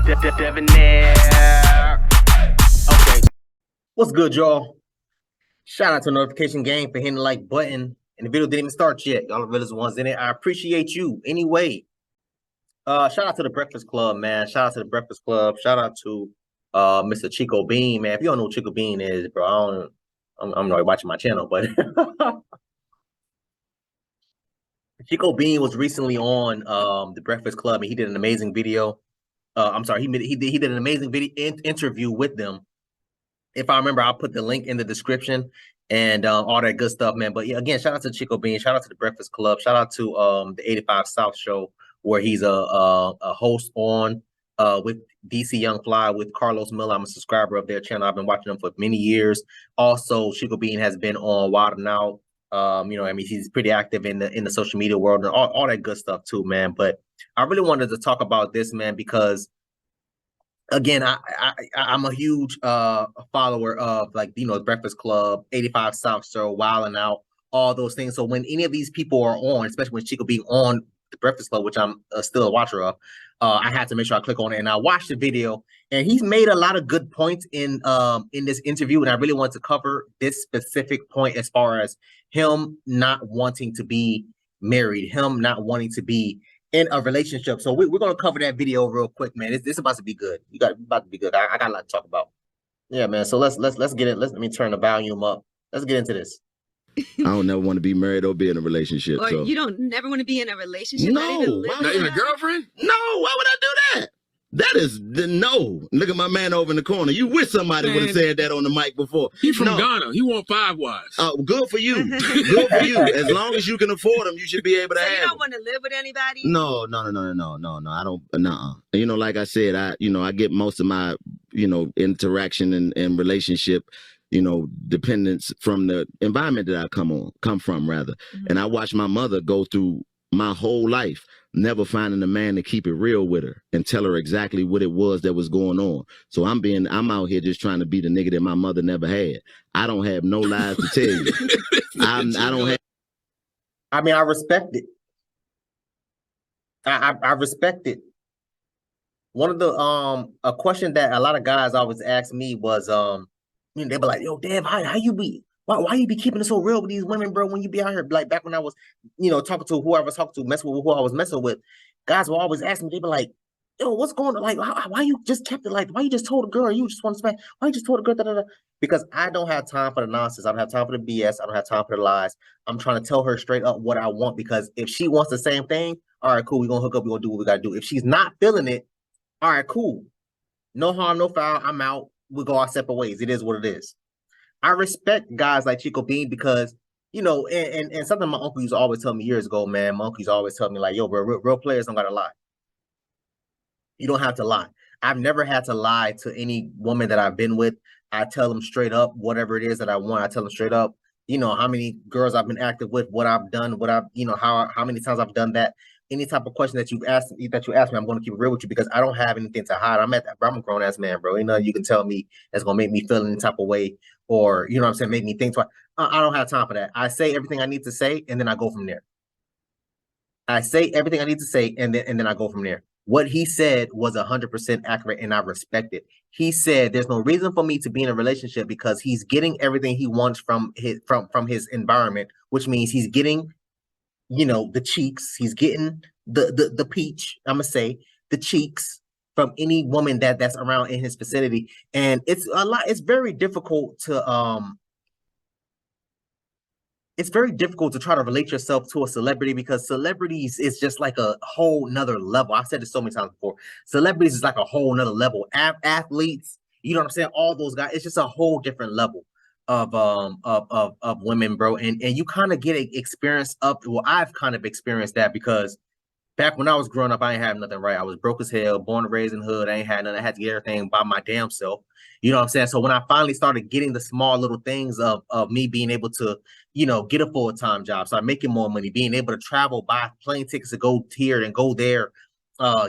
Debonair. Okay. What's good, y'all? Shout out to Notification Gang for hitting the like button. And the video didn't even start yet. Y'all are the realest ones in it. I appreciate you. Anyway, shout out to the Breakfast Club, man. Shout out to the Breakfast Club. Shout out to Mr. Chico Bean, man. If you don't know who Chico Bean is, bro, I'm not watching my channel, but Chico Bean was recently on the Breakfast Club, and he did an amazing video. I'm sorry, he did an amazing video interview with them. If I remember, I'll put the link in the description and all that good stuff, man. But yeah, again, shout out to Chico Bean, shout out to the Breakfast Club, shout out to the 85 South show, where he's a host on with DC Young Fly with Carlos Miller. I'm a subscriber of their channel. I've been watching them for many years. Also, Chico Bean has been on Wild and Out. You know, I mean, he's pretty active in the social media world and all that good stuff too, man. But I really wanted to talk about this, man, because again, I'm a huge follower of, like, you know, Breakfast Club, 85 South Show, Wild and Out, all those things. So when any of these people are on, especially when Chico being on the Breakfast Club, which I'm still a watcher of, I had to make sure I click on it, and I watched the video, and he's made a lot of good points in this interview, and I really want to cover this specific point as far as him not wanting to be married, him not wanting to be in a relationship. So we're gonna cover that video real quick, man. This about to be good. About to be good. I got a lot to talk about. Yeah, man. So let's get it. Let me turn the volume up. Let's get into this. I don't never want to be married or be in a relationship. Or so. you don't never want to be in a relationship? No, not even a girlfriend? No, why would I do that? That is no. Look at my man over in the corner. You wish somebody would have said that on the mic before. He from Ghana. He want 5 wives. Good for you. Good for you. As long as you can afford them, you should be able to have them. You don't want to live with anybody? No. I don't. Nuh-uh. You know, like I said, I get most of my, interaction and relationship, dependence from the environment that I come from rather. Mm-hmm. And I watched my mother go through my whole life, never finding a man to keep it real with her and tell her exactly what it was that was going on. So I'm out here just trying to be the nigga that my mother never had. I don't have no lies to tell you. I don't have. I mean, I respect it. I respect it. One of the a question that a lot of guys always ask me was they be like, yo, Dev, how you be? Why you be keeping it so real with these women, bro, when you be out here? Like back when I was, talking to who I was talking to, messing with who I was messing with, guys will always ask me, they be like, yo, what's going on? Like, why you just kept it? Like, why you just told a girl you just want to smack? Why you just told a girl da? Because I don't have time for the nonsense. I don't have time for the BS. I don't have time for the lies. I'm trying to tell her straight up what I want, because if she wants the same thing, all right, cool, we're going to hook up, we're going to do what we got to do. If she's not feeling it, all right, cool. No harm, no foul, I'm out. We'll go our separate ways. It is what it is. I respect guys like Chico Bean because, and something my uncle used to always tell me years ago, man. My uncle used to always tell me, like, yo, bro, real players don't got to lie. You don't have to lie. I've never had to lie to any woman that I've been with. I tell them straight up whatever it is that I want. I tell them straight up, how many girls I've been active with, what I've done, how many times I've done that. Any type of question that you ask me, I'm going to keep it real with you because I don't have anything to hide. I'm a grown ass man, bro. You can tell me that's going to make me feel any type of way, or, what I'm saying, make me think twice. I don't have time for that. I say everything I need to say, and then I go from there. I say everything I need to say, and then I go from there. What he said was 100% accurate, and I respect it. He said there's no reason for me to be in a relationship because he's getting everything he wants from his environment, which means he's getting, the cheeks, he's getting the peach, I'm gonna say, the cheeks from any woman that's around in his vicinity. And it's very difficult to try to relate yourself to a celebrity, because celebrities is just like a whole nother level. I've said this so many times before. Celebrities is like a whole nother level. Athletes, you know what I'm saying? All those guys, it's just a whole different level of women, bro. And you kind of get an experience I've kind of experienced that, because back when I was growing up, I ain't have nothing, right? I was broke as hell, born and raised in the hood. I ain't had nothing. I had to get everything by my damn self. You know what I'm saying? So when I finally started getting the small little things of me being able to, get a full-time job, start making more money, being able to travel, buy plane tickets to go here and go there,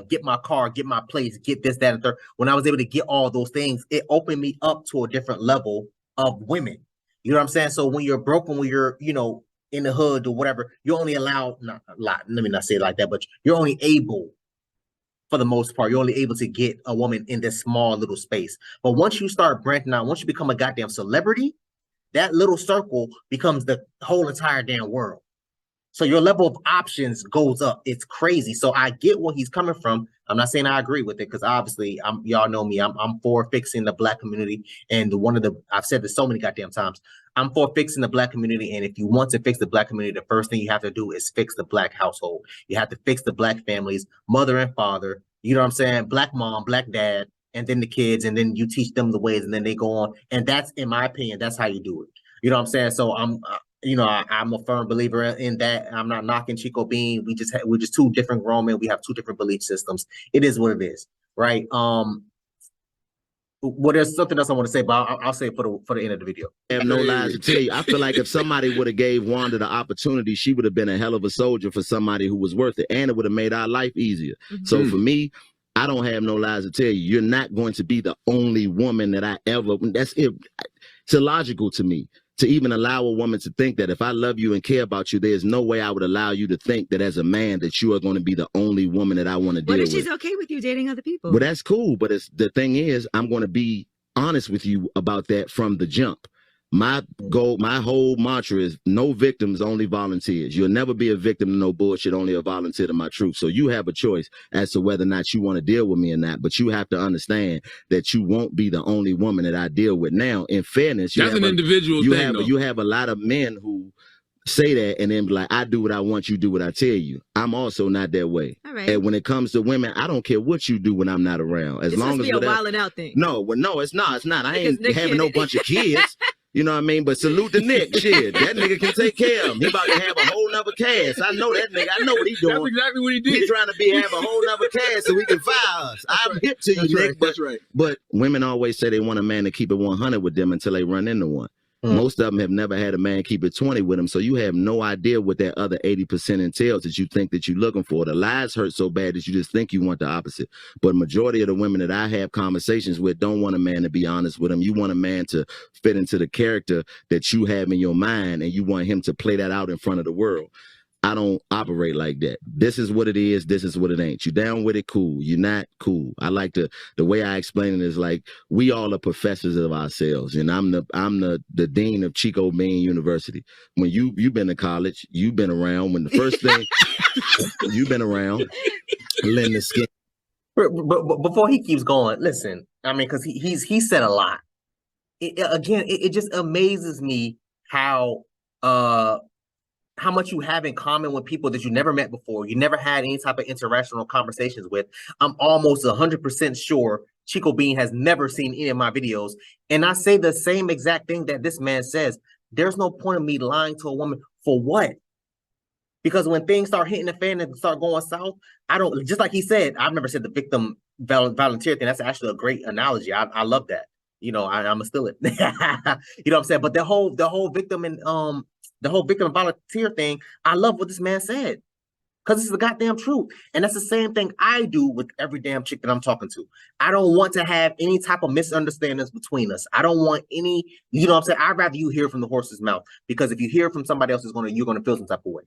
get my car, get my place, get this, that, and third. When I was able to get all those things, it opened me up to a different level of women. You know what I'm saying? So when you're broken, when you're, in the hood or whatever, you're only allowed, not a lot, let me not say it like that, but you're only able for the most part. You're only able to get a woman in this small little space. But once you start branching out, once you become a goddamn celebrity, that little circle becomes the whole entire damn world. So your level of options goes up. It's crazy. So I get where he's coming from. I'm not saying I agree with it, because obviously y'all know me. I'm for fixing the Black community. And I've said this so many goddamn times. I'm for fixing the Black community. And if you want to fix the Black community, the first thing you have to do is fix the Black household. You have to fix the Black families, mother and father. You know what I'm saying? Black mom, Black dad, and then the kids, and then you teach them the ways, and then they go on. And that's, in my opinion, that's how you do it. You know what I'm saying? So I'm a firm believer in that. I'm not knocking Chico Bean. We're just two different grown men. We have two different belief systems. It is what it is, right? Well, there's something else I want to say, but I'll say it for the end of the video. I have no lies to tell you. I feel like if somebody would have gave Wanda the opportunity, she would have been a hell of a soldier for somebody who was worth it, and it would have made our life easier. So for me, I don't have no lies to tell you. You're not going to be the only woman that I ever. That's it. It's illogical to me to even allow a woman to think that if I love you and care about you, there's no way I would allow you to think that as a man that you are going to be the only woman that I want to deal with. What if she's okay with you dating other people? Well, that's cool. But the thing is, I'm going to be honest with you about that from the jump. My goal, my whole mantra is no victims, only volunteers. You'll never be a victim to no bullshit, only a volunteer to my truth. So you have a choice as to whether or not you want to deal with me or not. But you have to understand that you won't be the only woman that I deal with. Now, in fairness, that's an individual thing. You have a lot of men who say that and then be like, I do what I want, you do what I tell you. I'm also not that way. All right. And when it comes to women, I don't care what you do when I'm not around. As long as it's a wilding out thing. No, it's not. I ain't having no bunch of kids. You know what I mean? But salute to Nick. Shit, that nigga can take care of him. He about to have a whole nother cast. I know that nigga. I know what he doing. That's exactly what he did. He's trying to have a whole nother cast so we can fire us. I'm hip to you, Nick. That's right. But women always say they want a man to keep it 100 with them until they run into one. Most of them have never had a man keep it 20 with them, so you have no idea what that other 80% entails that you think that you're looking for. The lies hurt so bad that you just think you want the opposite. But majority of the women that I have conversations with don't want a man to be honest with them. You want a man to fit into the character that you have in your mind, and you want him to play that out in front of the world. I don't operate like that. This is what it is. This is what it ain't. You down with it? Cool. You're not? Cool. I like the way I explain it is like we all are professors of ourselves, and I'm the dean of Chico Bean University. When you've been to college, you've been around. When the first thing you've been around, lend the skin. But before he keeps going, listen. I mean, because he said a lot. It just amazes me how much you have in common with people that you never met before, you never had any type of interactional conversations with. I'm almost 100% sure Chico Bean has never seen any of my videos. And I say the same exact thing that this man says. There's no point of me lying to a woman for what? Because when things start hitting the fan and start going south, I don't, just like he said, I've never said the victim volunteer thing. That's actually a great analogy. I love that. You know, I'm gonna steal it. You know what I'm saying? But the whole victim and the whole victim and volunteer thing, I love what this man said, because it's the goddamn truth. And that's the same thing I do with every damn chick that I'm talking to. I don't want to have any type of misunderstandings between us. I don't want any, you know what I'm saying? I'd rather you hear from the horse's mouth, because if you hear from somebody else, you're gonna feel some type of way.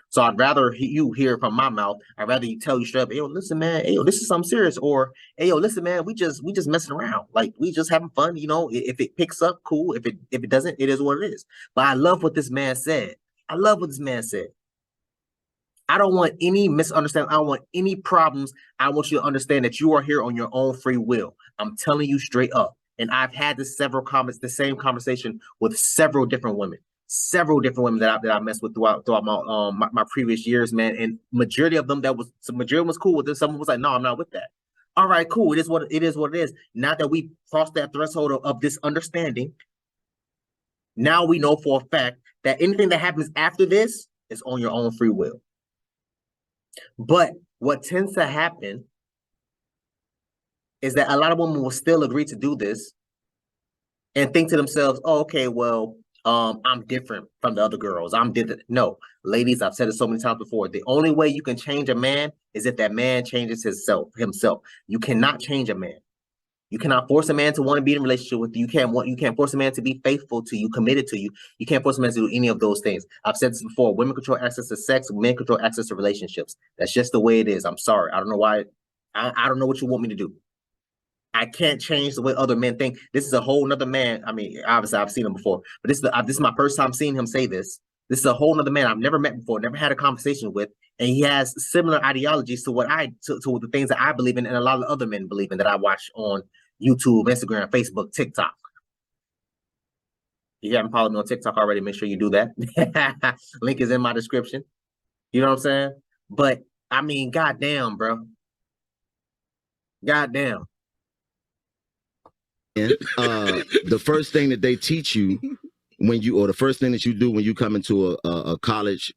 So I'd rather you hear from my mouth. I'd rather you tell you straight up, hey, yo, listen, man, hey, yo, this is something serious. Or, hey, yo, listen, man, we just messing around. Like, we just having fun, you know. If it picks up, cool. If it doesn't, it is what it is. But I love what this man said. I love what this man said. I don't want any misunderstanding. I don't want any problems. I want you to understand that you are here on your own free will. I'm telling you straight up. And I've had the same conversation with several different women that I messed with throughout my previous years, man. And majority of them was cool with this. Someone was like, no, I'm not with that. All right, cool. It is what it is. Now that we crossed that threshold of this understanding, now we know for a fact that anything that happens after this is on your own free will. But what tends to happen is that a lot of women will still agree to do this and think to themselves, oh, okay, well, I'm different from the other girls. I'm different. No, ladies, I've said it so many times before. The only way you can change a man is if that man changes himself. You cannot change a man. You cannot force a man to want to be in a relationship with you. You can't force a man to be faithful to you, committed to you. You can't force a man to do any of those things. I've said this before. Women control access to sex. Men control access to relationships. That's just the way it is. I'm sorry. I don't know why. I don't know what you want me to do. I can't change the way other men think. This is a whole nother man. I mean, obviously I've seen him before, but this is my first time seeing him say this. This is a whole nother man I've never met before, never had a conversation with, and he has similar ideologies to what to the things that I believe in, and a lot of other men believe in that I watch on YouTube, Instagram, Facebook, TikTok. If you haven't followed me on TikTok already, make sure you do that. Link is in my description. You know what I'm saying? But I mean, goddamn, bro. Goddamn. And the first thing that they teach you the first thing that you do when you come into a college,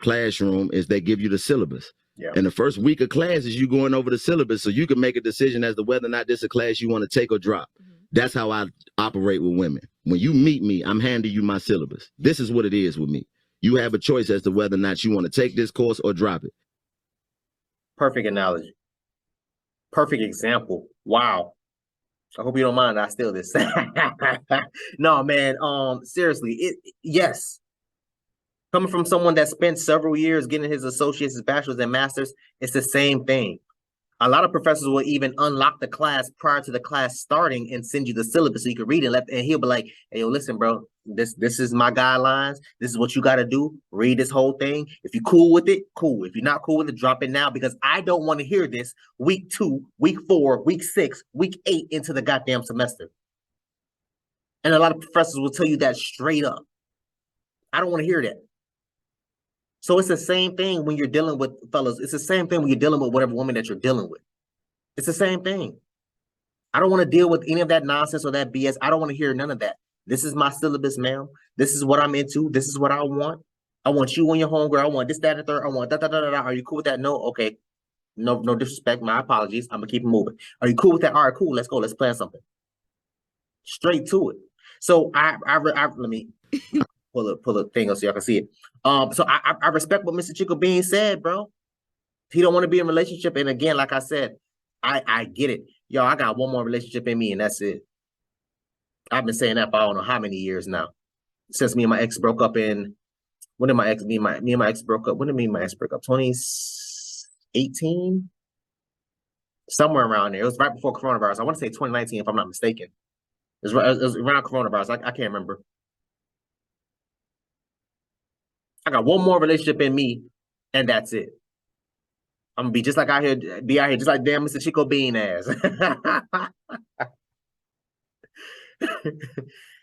classroom is they give you the syllabus. Yeah. And the first week of class is you going over the syllabus so you can make a decision as to whether or not this is a class you want to take or drop. That's how I operate with women. When you meet me, I'm handing you my syllabus. This is what it is with me. You have a choice as to whether or not you want to take this course or drop it. Perfect analogy. Perfect example. Wow. I hope you don't mind I steal this. No, man. Seriously, yes. Coming from someone that spent several years getting his associates, his bachelor's, and master's, it's the same thing. A lot of professors will even unlock the class prior to the class starting and send you the syllabus so you can read it. And he'll be like, "Hey, yo, listen, bro, this is my guidelines. This is what you got to do. Read this whole thing. If you're cool with it, cool. If you're not cool with it, drop it now, because I don't want to hear this week 2, week 4, week 6, week 8 into the goddamn semester." And a lot of professors will tell you that straight up. I don't want to hear that. So it's the same thing when you're dealing with, fellas. It's the same thing when you're dealing with whatever woman that you're dealing with. It's the same thing. I don't want to deal with any of that nonsense or that BS. I don't want to hear none of that. This is my syllabus, ma'am. This is what I'm into. This is what I want. I want you and your homegirl. I want this, that, and third. I want da. Are you cool with that? No? Okay. No disrespect. My apologies. I'm going to keep it moving. Are you cool with that? All right, cool. Let's go. Let's plan something. Straight to it. So let me pull a thing up so y'all can see it. So I respect what Mr. Chico Bean said, bro. He don't want to be in a relationship. And again, like I said, I get it. Yo, I got one more relationship in me, and that's it. I've been saying that for I don't know how many years now. Since me and my ex broke up in, when did me and my ex broke up? When did me and my ex break up? 2018? Somewhere around there. It was right before coronavirus. I want to say 2019, if I'm not mistaken. It was around coronavirus. I can't remember. I got one more relationship in me, and that's it. I'm gonna be just like out here just like damn Mr. Chico Bean ass.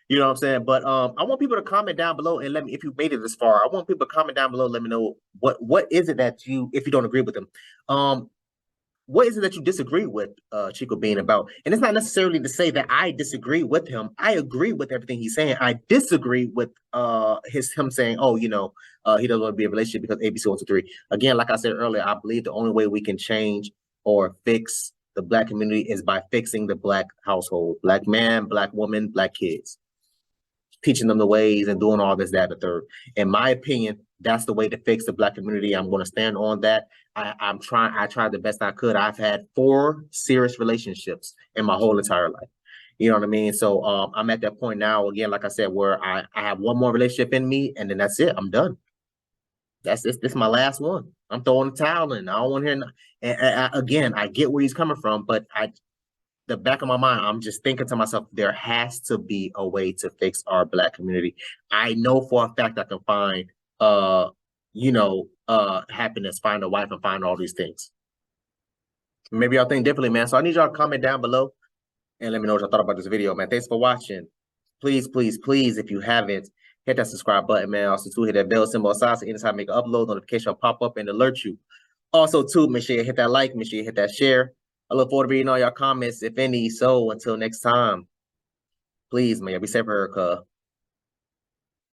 You know what I'm saying? But I want people to comment down below and let me, if you made it this far, I want people to comment down below, let me know what is it that if you don't agree with them. What is it that you disagree with Chico Bean about? And it's not necessarily to say that I disagree with him. I agree with everything he's saying. I disagree with him saying, oh, he doesn't want to be in a relationship because ABC 1, 2, 3. Again, like I said earlier, I believe the only way we can change or fix the Black community is by fixing the Black household. Black man, Black woman, Black kids. Teaching them the ways and doing all this, that, and the third. In my opinion, that's the way to fix the Black community. I'm going to stand on that. I tried the best I could. I've had 4 serious relationships in my whole entire life. You know what I mean? So I'm at that point now, again, like I said, where I have one more relationship in me, and then that's it. I'm done. This is my last one. I'm throwing the towel in. I don't want to hear. And again, I get where he's coming from, but the back of my mind, I'm just thinking to myself, there has to be a way to fix our Black community. I know for a fact I can find, happiness, find a wife, and find all these things. Maybe y'all think differently, man. So I need y'all to comment down below and let me know what y'all thought about this video, man. Thanks for watching. Please, please, please, if you haven't, hit that subscribe button, man. Also, too, hit that bell symbol aside so anytime I make an upload, notification will pop up and alert you. Also, too, make sure you hit that like, make sure you hit that share. I look forward to reading all your comments, if any. So until next time, please, man, be safe, Erica.